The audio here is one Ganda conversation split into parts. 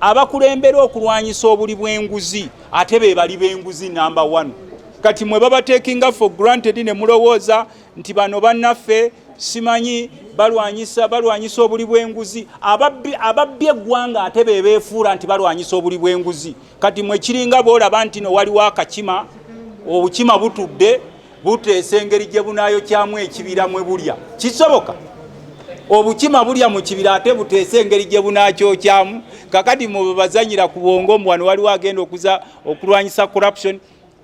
abakulembera okulwanyisa obuli bw'enguzi ate be bali b'enguzi number 1. Kati mwe baba takinga for granted ne mulowooza nti bano bannaffe simanyi balwanyisa obuli bw'enguzi, ababbi eggwanga ate be beefuula nti balwanyisa obuli bw'enguzi. Kati mwe kiringa boolaba nti no waliwo akakima, obukima butudde buteesa engeri gye bunaayokyamu ekibira mwe bulya. Kisoboka? Obukima bulya mu kibira ate buteesa engeri gye bunaakyokyamu. Kakati mu bazanyira ku bwongo wano waliwo agenda okulwanyisa corruption.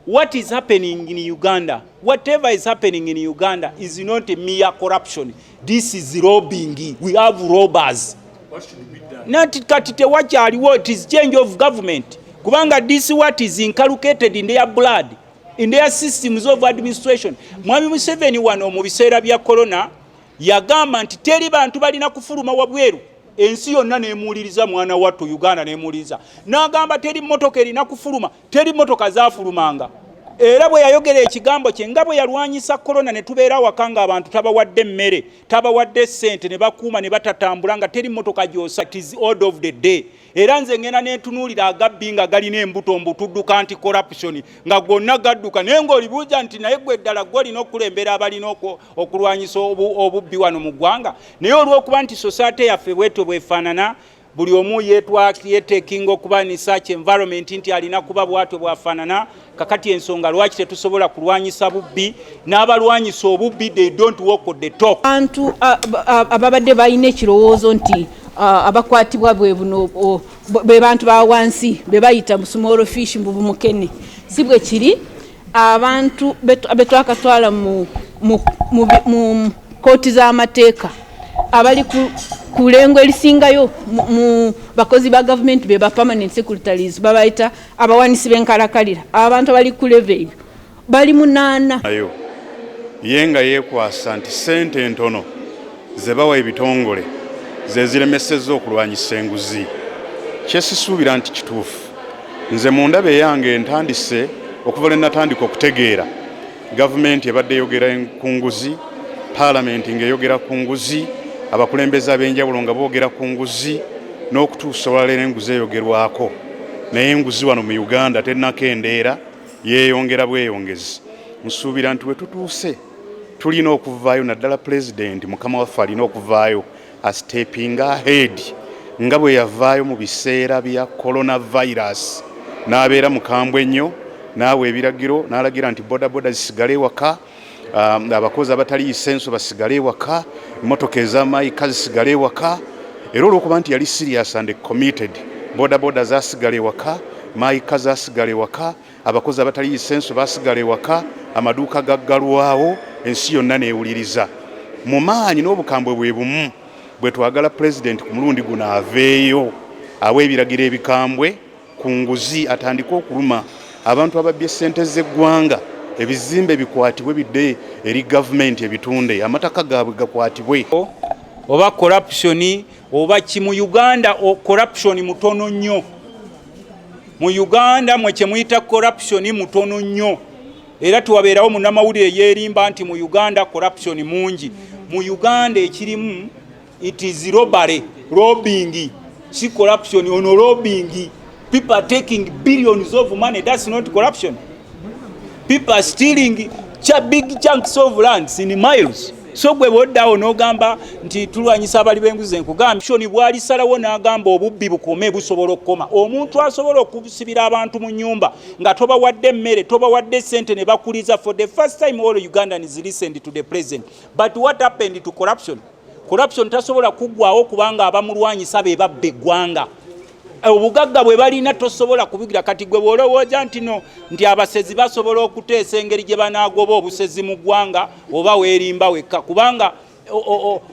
What is happening in Uganda, whatever is happening in Uganda is not a mere corruption. This is robbing. We have robbers. What should be done? Not katite wakyaliwo, it is change of government. Kubanga this what is inculcated in their blood, in their systems of administration. Mwami Museveni wano mu biseera bya corona yagamba nti teri bantu balina kufuluma wabweru. Ensi yonna nemuuliriza mwana wattu Uganda nemuuliriza. N'agamba teri mmotoka erina kufuluma, teri mmotoka zaafulumanga. Era bwe yayogera ekigambo kye nga bwe yalwanyisa corona ne tubeera wakanga abantu tabawadde mmere, tabawadde ssente ne bakuuma ne batatambula nga teri mmotoka gy'osa. It is order of the day. Era nze ngenda n'entunuulira agabbi nga galina embuto mbutudduka anti corruption nga gonna gadduka naye ng'olibuuza nti naye gwe ddala gw'olina okulembera abalina okulwanyisa obubbi wano mu ggwanga. Naye olw'okuba nti society yaffe bwetyo bwefaanana, buli omu yeetakinga okuba ni search environment nti alina kuba bwatyo bwafaanana. Kakati ensonga lwaki tetusobola kulwanyisa bubbi, n'abalwanyisa obubbi they don't walk the talk. Abantu ababadde balina ekirowoozo nti abakwatibwa bwe buno be bantu ba wansi be bayita mu small fish mbubu mukene, si bwe kiri. Abantu betwakatwala mu kooti z'amateeka abali ku lengo erisingayo mu bakozi ba government be ba permanent secretaries babayita abawanisi b'enkalakalira. Abantu abali ku level bali munana ayo yenga yekwasa nti sente entono ze bawa ebitongole ze ziremesezza okulwanyisa enguzi. Kyesisuubira nti kituufu. Nze mu ndabe yange ntandise okuva lwe natandika okutegeera gavumenti ebadde eyogera ku nguzi, paalamenti ng'eyogera ku nguzi, abakulembeze ab'enjawulo nga boogera ku nguzi, n'okutuusa olwaleero enguzi eyogerwako. Naye enguzi wano mu Uganda tennakendeera, yeeyongera bweyongezi. Nsuubira nti we tutuuse tulina okuvaayo, naddala pulezidenti mukama waffe alina okuvaayo stepping ahead nga bwe yavaayo mu biseera bya coronavirus n'abeera mukambwe ennyo, n'awa ebiragiro n'alagira nti bodaboda zisigale ewaka, abakozi abatali lisenso basigale ewaka, emmotoka ez'amaayika zisigale ewaka. Era olw'okuba nti yali serious and committed, bodaboda zasigale ewaka, maayika zasigale ewaka, abakozi abatali lisenso basigale ewaka, amaduuka gaggalwawo, ensi yonna neewuliriza. Mu maanyi n'obukambwe bwe bumu bwe twagala pulezidenti ku mulundi guno aveeyo awa ebiragiro ebikambwe ku nguzi, atandike okuluma abantu ababbye ssente z'eggwanga, ebizimbe bikwatibwe bidde eri gavumenti ebitunde, amataka gaabwe gakwatibwe. Oba corruption oba ki mu Uganda, corruption mutono nnyo. Mu Uganda mwe kye muyita corruption mutono nnyo. Era tuwabeerawo munnamawulire yeerimba nti mu Uganda corruption mungi. Mu Uganda ekirimu it is robbery, robbing, si corruption, ono robbing. People are taking billions of money, that's not corruption. People are stealing big chunks of lands in miles. So gwe boddawo n'ogamba nti tulwanyisa abali b'enguzi, nkugamba shoni bwali salawo n'agamba obubbi bukome busobola okukoma. Omuntu asobola okusibira abantu mu nnyumba nga toba wadde mmere, toba wadde sente ne bakuliza. For the first time all Ugandans listened to the president. But what happened to corruption? Corruption tasobola kuggwawo kubanga abamulwanyisa be babba eggwanga. Obugagga bwe balina tosobola kubigira. Kati gwe bw'olowooza nti abasezi basobola okuteesa engeri gye banaagoba obusezi mu ggwanga, oba weerimba wekka kubanga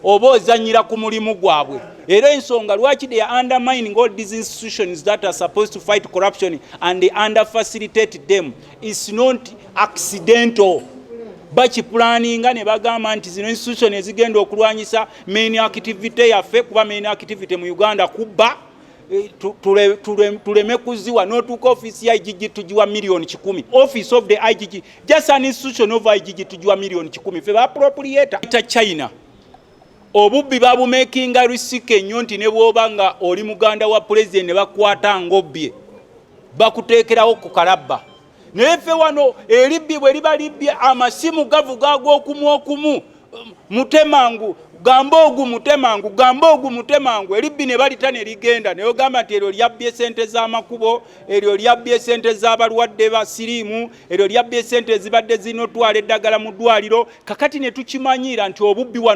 oba ozannyira ku mulimu gwabwe. Era ensonga lwaki they are undermining all these institutions that are supposed to fight corruption and they under-facilitate them is not accidental. Bakipulaninga ne bagamba nti zino institution ezigenda okulwanyisa main activity yaffe, kuba main activity mu Uganda kubba, tuleme kuziwa n'otuuka office ya IGG tujiwa million 10. Office of the IGG, just an institution of IGG tujiwa million 10. Fe ba appropriate ita China. obubbi babumekinga lusike nnyo nti ne bw'oba nga oli muganda wa pulezidenti ne bakwata ngobbye bakuteekerawo ku kalabba. Naye ffe wano eribbi bwe liba libbye amasimu gavuga ag'okumu mutemangu gamba ogu mutemangu gamba ogu mutemangu eribbi ne balita ne ligenda ne ogamba nti eryo lyabbye sente z'amakubo eryo lyabbye sente z'abalwadde ba siriimu eryo lyabbye sente ezibadde zinotwala eddagala mu ddwaliro kakati ne tukimanyira nti obubbi wano